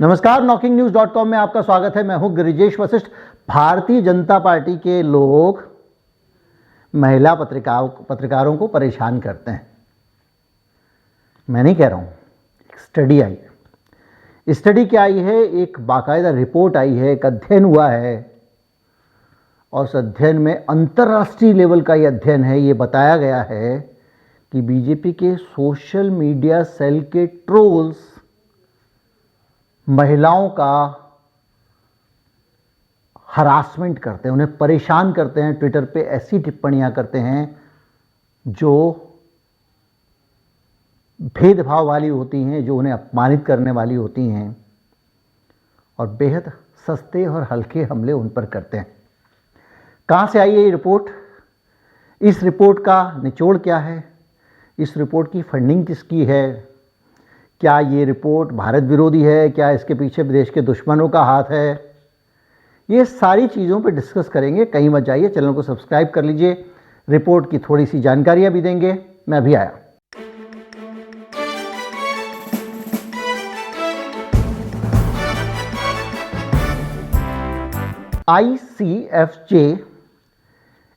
नमस्कार, knocking-news.com में आपका स्वागत है। मैं हूं गिरिजेश वशिष्ठ। भारतीय जनता पार्टी के लोग महिला पत्रकारों को परेशान करते हैं। मैं नहीं कह रहा हूं, एक स्टडी आई है। स्टडी क्या आई है? एक बाकायदा रिपोर्ट आई है, एक अध्ययन हुआ है और उस अध्ययन में अंतर्राष्ट्रीय लेवल का ये अध्ययन है। ये बताया गया है कि बीजेपी के सोशल मीडिया सेल के ट्रोल्स महिलाओं का हरासमेंट करते हैं, उन्हें परेशान करते हैं, ट्विटर पे ऐसी टिप्पणियां करते हैं जो भेदभाव वाली होती हैं, जो उन्हें अपमानित करने वाली होती हैं और बेहद सस्ते और हल्के हमले उन पर करते हैं। कहां से आई है ये रिपोर्ट? इस रिपोर्ट का निचोड़ क्या है? इस रिपोर्ट की फंडिंग किसकी है? क्या ये रिपोर्ट भारत विरोधी है? क्या इसके पीछे देश के दुश्मनों का हाथ है? ये सारी चीज़ों पर डिस्कस करेंगे। कहीं मत जाइए, चैनल को सब्सक्राइब कर लीजिए। रिपोर्ट की थोड़ी सी जानकारियां भी देंगे। मैं अभी आया। ICFJ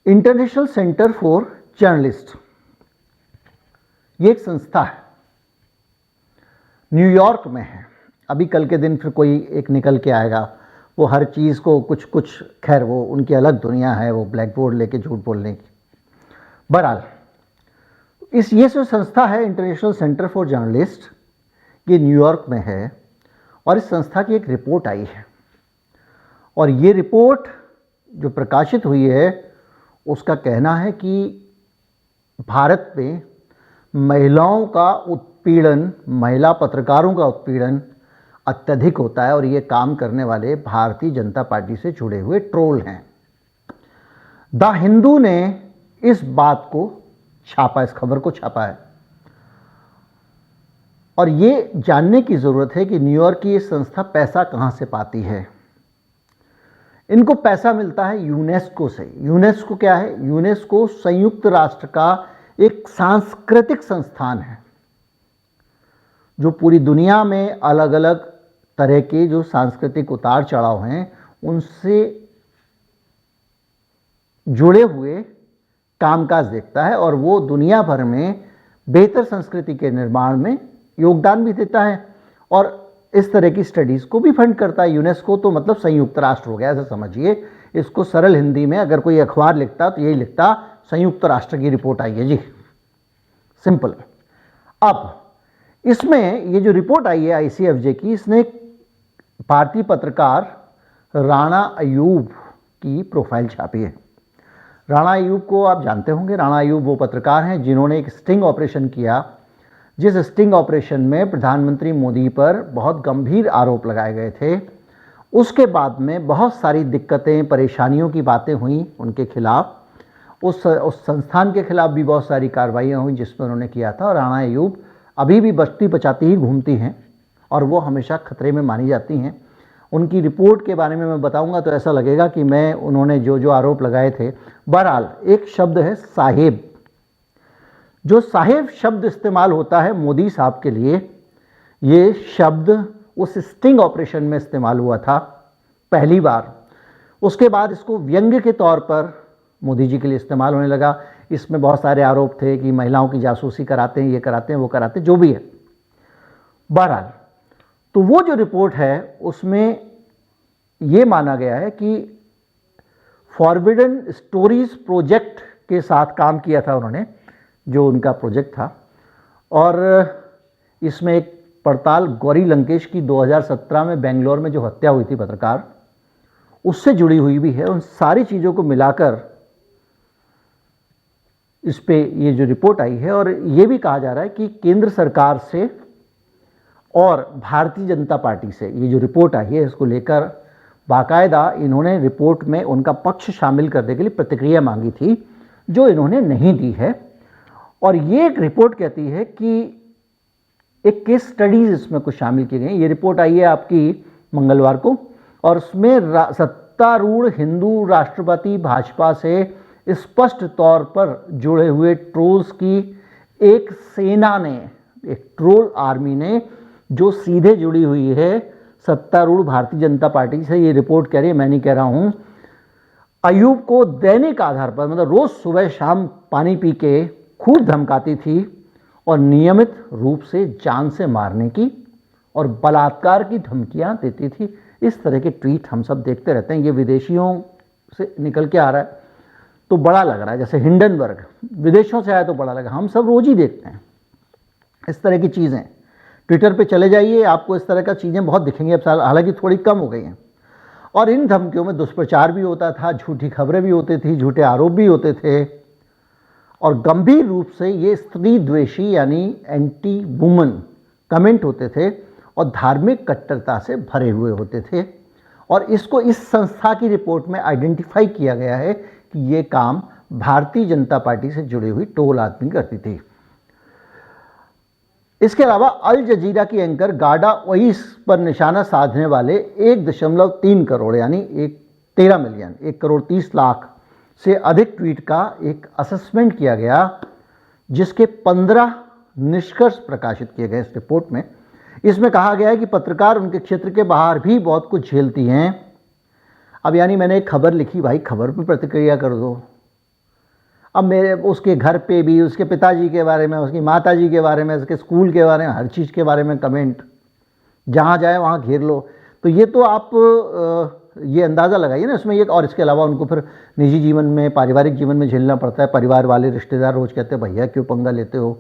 international centre for journalist, ये एक संस्था है, न्यूयॉर्क में है। अभी कल के दिन फिर कोई एक निकल के आएगा, वो हर चीज़ को कुछ खैर वो उनकी अलग दुनिया है, वो ब्लैक बोर्ड लेके झूठ बोलने की। बहरहाल ये जो संस्था है इंटरनेशनल सेंटर फॉर जर्नलिस्ट, ये न्यूयॉर्क में है और इस संस्था की एक रिपोर्ट आई है और ये रिपोर्ट जो प्रकाशित हुई है उसका कहना है कि भारत में महिलाओं का उत्पीड़न, महिला पत्रकारों का उत्पीड़न अत्यधिक होता है और ये काम करने वाले भारतीय जनता पार्टी से जुड़े हुए ट्रोल हैं। द हिंदू ने इस बात को छापा, इस खबर को छापा है और ये जानने की ज़रूरत है कि न्यूयॉर्क की ये संस्था पैसा कहाँ से पाती है। इनको पैसा मिलता है यूनेस्को से। यूनेस्को क्या है? यूनेस्को संयुक्त राष्ट्र का एक सांस्कृतिक संस्थान है जो पूरी दुनिया में अलग अलग तरह के जो सांस्कृतिक उतार चढ़ाव हैं उनसे जुड़े हुए कामकाज देखता है और वो दुनिया भर में बेहतर संस्कृति के निर्माण में योगदान भी देता है और इस तरह की स्टडीज़ को भी फंड करता है। यूनेस्को तो मतलब संयुक्त राष्ट्र हो गया, ऐसा समझिए। इसको सरल हिंदी में अगर कोई अखबार लिखता तो यही लिखता, संयुक्त राष्ट्र की रिपोर्ट आई है जी, सिंपल। अब इसमें ये जो रिपोर्ट आई है ICFJ की, इसने भारतीय पत्रकार राणा अयूब की प्रोफाइल छापी है। राणा अयूब को आप जानते होंगे। राणा अयूब वो पत्रकार हैं जिन्होंने एक स्टिंग ऑपरेशन किया, जिस स्टिंग ऑपरेशन में प्रधानमंत्री मोदी पर बहुत गंभीर आरोप लगाए गए थे। उसके बाद में बहुत सारी दिक्कतें, परेशानियों की बातें हुई उनके खिलाफ। उस संस्थान के खिलाफ भी बहुत सारी कार्रवाइयाँ हुई जिसमें उन्होंने किया था। और राणा अयूब अभी भी बचती बचाती ही घूमती हैं और वो हमेशा खतरे में मानी जाती हैं। उनकी रिपोर्ट के बारे में मैं बताऊंगा तो ऐसा लगेगा कि मैं उन्होंने जो आरोप लगाए थे। बहरहाल एक शब्द है साहेब। जो साहेब शब्द इस्तेमाल होता है मोदी साहब के लिए, ये शब्द उस स्टिंग ऑपरेशन में इस्तेमाल हुआ था पहली बार। उसके बाद इसको व्यंग्य के तौर पर मोदी जी के लिए इस्तेमाल होने लगा। इसमें बहुत सारे आरोप थे कि महिलाओं की जासूसी कराते हैं, ये कराते हैं, वो कराते हैं, जो भी है। बहरहाल तो वो जो रिपोर्ट है उसमें ये माना गया है कि फॉरबिडन स्टोरीज प्रोजेक्ट के साथ काम किया था उन्होंने, जो उनका प्रोजेक्ट था। और इसमें एक पड़ताल गौरी लंकेश की 2017 में बेंगलोर में जो हत्या हुई थी पत्रकार, उससे जुड़ी हुई भी है। उन सारी चीज़ों को मिलाकर इस पे ये जो रिपोर्ट आई है। और ये भी कहा जा रहा है कि केंद्र सरकार से और भारतीय जनता पार्टी से ये जो रिपोर्ट आई है इसको लेकर बाकायदा इन्होंने रिपोर्ट में उनका पक्ष शामिल करने के लिए प्रतिक्रिया मांगी थी, जो इन्होंने नहीं दी है। और ये एक रिपोर्ट कहती है कि एक केस स्टडीज इसमें कुछ शामिल की गई। ये रिपोर्ट आई है आपकी मंगलवार को और उसमें सत्तारूढ़ हिंदू राष्ट्रवादी भाजपा से स्पष्ट तौर पर जुड़े हुए ट्रोल्स की एक सेना ने, एक ट्रोल आर्मी ने जो सीधे जुड़ी हुई है सत्तारूढ़ भारतीय जनता पार्टी से ये रिपोर्ट कह रही है, मैं नहीं कह रहा हूं, अयूब को दैनिक आधार पर, मतलब रोज सुबह शाम पानी पी के खूब धमकाती थी और नियमित रूप से जान से मारने की और बलात्कार की धमकियां देती थी। इस तरह के ट्वीट हम सब देखते रहते हैं। ये विदेशियों से निकल के आ रहा है तो बड़ा लग रहा है, जैसे हिंडनबर्ग विदेशों से आया तो बड़ा लगा। हम सब रोज ही देखते हैं इस तरह की चीज़ें। ट्विटर पे चले जाइए, आपको इस तरह का चीज़ें बहुत दिखेंगी। अब हालांकि थोड़ी कम हो गई हैं। और इन धमकियों में दुष्प्रचार भी होता था, झूठी खबरें भी होती थी, झूठे आरोप भी होते थे और गंभीर रूप से ये स्त्री द्वेषी यानी एंटी वुमन कमेंट होते थे और धार्मिक कट्टरता से भरे हुए होते थे। और इसको इस संस्था की रिपोर्ट में आइडेंटिफाई किया गया है कि ये काम भारतीय जनता पार्टी से जुड़ी हुई टोल आदमी करती थी। इसके अलावा अल जजीरा की एंकर गाडा ओइस पर निशाना साधने वाले 1.3 करोड़ यानी 13 मिलियन 1 करोड़ 30 लाख से अधिक ट्वीट का एक असेसमेंट किया गया, जिसके 15 निष्कर्ष प्रकाशित किए गए इस रिपोर्ट में। इसमें कहा गया है कि पत्रकार उनके क्षेत्र के बाहर भी बहुत कुछ झेलती हैं। अब यानी मैंने एक खबर लिखी, भाई खबर पर प्रतिक्रिया कर दो। अब मेरे उसके घर पे भी, उसके पिताजी के बारे में, उसकी माताजी के बारे में, उसके स्कूल के बारे में, हर चीज़ के बारे में कमेंट, जहाँ जाए वहाँ घेर लो। तो ये तो आप ये अंदाज़ा लगाइए ना इसमें। ये और इसके अलावा उनको फिर निजी जीवन में, पारिवारिक जीवन में झेलना पड़ता है। परिवार वाले, रिश्तेदार रोज़ कहते हैं भैया क्यों पंगा लेते हो,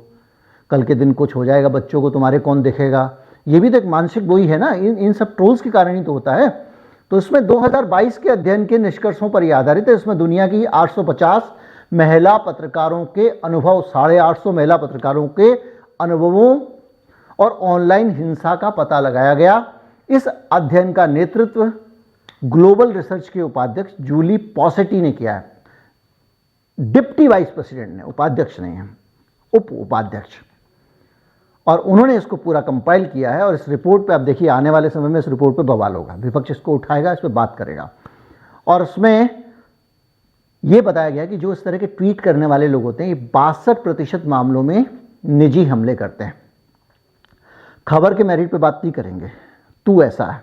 कल के दिन कुछ हो जाएगा बच्चों को, तुम्हारे कौन देखेगा। ये भी तो एक मानसिक वही है ना, इन सब ट्रोल्स के कारण ही तो होता है। तो इसमें 2022 के अध्ययन के निष्कर्षों पर यह आधारित है। इसमें दुनिया की 850 महिला पत्रकारों के अनुभव, 850 महिला पत्रकारों के अनुभवों और ऑनलाइन हिंसा का पता लगाया गया। इस अध्ययन का नेतृत्व ग्लोबल रिसर्च के उपाध्यक्ष जूली पॉसेटी ने किया है। डिप्टी वाइस प्रेसिडेंट ने, उपाध्यक्ष नहीं है, उप उपाध्यक्ष। और उन्होंने इसको पूरा कंपाइल किया है। और इस रिपोर्ट पे आप देखिए, आने वाले समय में इस रिपोर्ट पे बवाल होगा, विपक्ष इसको उठाएगा, इस पर बात करेगा। और उसमें यह बताया गया कि जो इस तरह के ट्वीट करने वाले लोग होते हैं, ये 62% मामलों में निजी हमले करते हैं। खबर के मेरिट पे बात नहीं करेंगे, तू ऐसा है,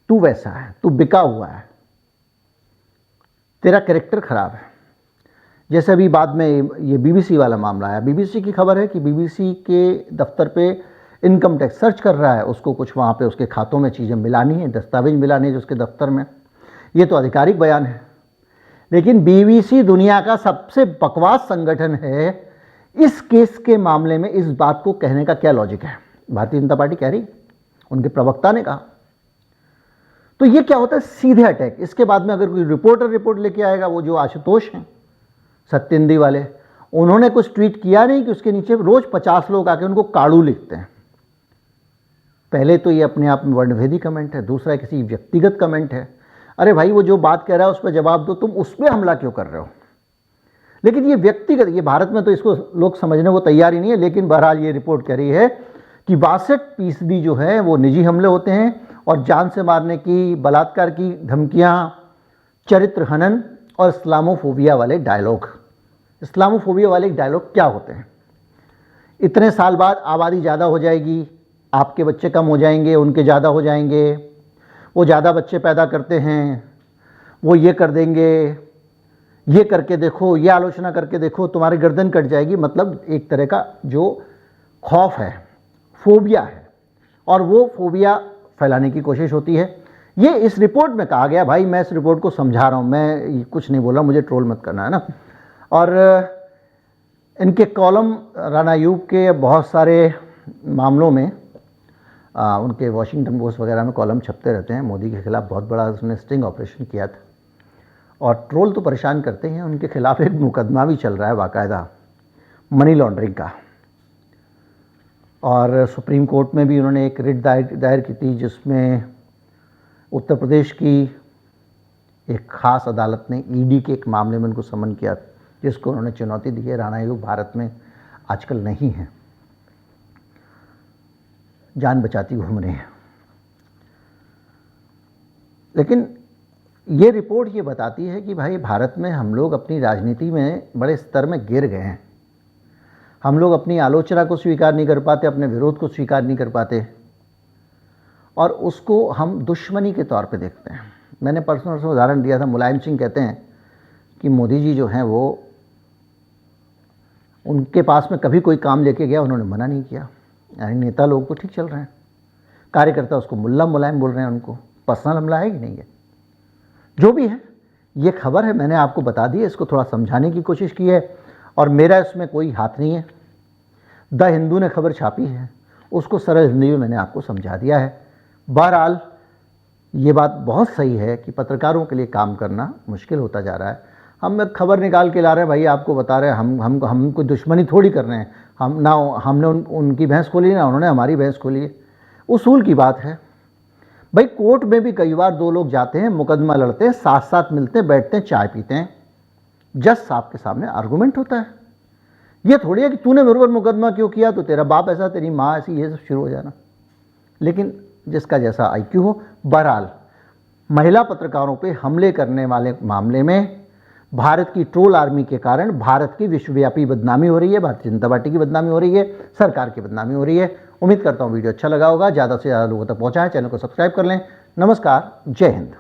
तू वैसा है, तू बिका हुआ है, तेरा कैरेक्टर खराब है। जैसे अभी बाद में ये बीबीसी वाला मामला आया। बीबीसी की खबर है कि बीबीसी के दफ्तर पे इनकम टैक्स सर्च कर रहा है, उसको कुछ वहाँ पे उसके खातों में चीज़ें मिलानी है, दस्तावेज मिलानी है उसके दफ्तर में। ये तो आधिकारिक बयान है, लेकिन बीबीसी दुनिया का सबसे बकवास संगठन है। इस केस के मामले में इस बात को कहने का क्या लॉजिक है? भारतीय जनता पार्टी कह रही, उनके प्रवक्ता ने कहा। तो ये क्या होता है? सीधे अटैक। इसके बाद में अगर कोई रिपोर्टर रिपोर्ट लेके आएगा, वो जो आशुतोष हैं सत्येंद्री वाले, उन्होंने कुछ ट्वीट किया नहीं कि उसके नीचे रोज 50 लोग आके उनको काड़ू लिखते हैं। पहले तो ये अपने आप में वर्णभेदी कमेंट है, दूसरा किसी व्यक्तिगत कमेंट है। अरे भाई, वो जो बात कह रहा है उस पर जवाब दो, तुम उस पर हमला क्यों कर रहे हो? लेकिन ये व्यक्तिगत, ये भारत में तो इसको लोग समझने को तैयार ही नहीं है। लेकिन बहरहाल ये रिपोर्ट कह रही है कि 62% जो है वो निजी हमले होते हैं और जान से मारने की, बलात्कार की धमकियां, चरित्र हनन और इस्लामोफोबिया वाले डायलॉग। इस्लामोफोबिया वाले डायलॉग क्या होते हैं? इतने साल बाद आबादी ज़्यादा हो जाएगी, आपके बच्चे कम हो जाएंगे, उनके ज़्यादा हो जाएंगे, वो ज़्यादा बच्चे पैदा करते हैं, वो ये कर देंगे, ये करके देखो, ये आलोचना करके देखो, तुम्हारी गर्दन कट जाएगी। मतलब एक तरह का जो खौफ है, फोबिया है, और वो फोबिया फैलाने की कोशिश होती है। ये इस रिपोर्ट में कहा गया। भाई मैं इस रिपोर्ट को समझा रहा हूँ, मैं कुछ नहीं बोल रहा, मुझे ट्रोल मत करना है ना। और इनके कॉलम राणा अयूब के बहुत सारे मामलों में उनके वॉशिंगटन पोस्ट वगैरह में कॉलम छपते रहते हैं। मोदी के खिलाफ बहुत बड़ा उसने स्टिंग ऑपरेशन किया था। और ट्रोल तो परेशान करते हैं। उनके खिलाफ एक मुकदमा भी चल रहा है बाकायदा, मनी लॉन्ड्रिंग का। और सुप्रीम कोर्ट में भी उन्होंने एक रिट दायर की थी, जिसमें उत्तर प्रदेश की एक खास अदालत ने ईडी के एक मामले में उनको समन किया, जिसको उन्होंने चुनौती दी है। राणा अयूब भारत में आजकल नहीं है, जान बचाती घूम रहे हैं। लेकिन ये रिपोर्ट ये बताती है कि भाई भारत में हम लोग अपनी राजनीति में बड़े स्तर में गिर गए हैं। हम लोग अपनी आलोचना को स्वीकार नहीं कर पाते, अपने विरोध को स्वीकार नहीं कर पाते। और उसको हम दुश्मनी के तौर पे देखते हैं। मैंने पर्सनल उदाहरण दिया था, मुलायम सिंह कहते हैं कि मोदी जी जो हैं वो उनके पास में कभी कोई काम लेके गया, उन्होंने मना नहीं किया। यानी नेता लोग तो ठीक चल रहे हैं, कार्यकर्ता उसको मुल्ला मुलायम बोल रहे हैं, उनको पर्सनल हमला है कि नहीं है। जो भी है, ये खबर है, मैंने आपको बता दी है, इसको थोड़ा समझाने की कोशिश की है और मेरा इसमें कोई हाथ नहीं है। द हिंदू ने खबर छापी है, उसको सरल हिंदी में मैंने आपको समझा दिया है। बहरहाल ये बात बहुत सही है कि पत्रकारों के लिए काम करना मुश्किल होता जा रहा है। हम खबर निकाल के ला रहे हैं भाई, आपको बता रहे हैं, हम कोई दुश्मनी थोड़ी कर रहे हैं। हम ना हमने उनकी भैंस खोली, ना उन्होंने हमारी भैंस खोली। उसूल की बात है भाई। कोर्ट में भी कई बार दो लोग जाते हैं, मुकदमा लड़ते हैं, साथ साथ मिलते हैं, बैठते हैं, चाय पीते हैं, जज साहब के सामने आर्गूमेंट होता है। ये थोड़ी है कि तूने मेरे ऊपर मुकदमा क्यों किया, तो तेरा बाप ऐसा, तेरी माँ ऐसी, ये सब शुरू हो जाना। लेकिन जिसका जैसा आईक्यू हो। बहरहाल महिला पत्रकारों पे हमले करने वाले मामले में भारत की ट्रोल आर्मी के कारण भारत की विश्वव्यापी बदनामी हो रही है, भारतीय जनता पार्टी की बदनामी हो रही है, सरकार की बदनामी हो रही है। उम्मीद करता हूँ वीडियो अच्छा लगा होगा, ज़्यादा से ज़्यादा लोगों तक पहुँचाएं, चैनल को सब्सक्राइब कर लें। नमस्कार, जय हिंद।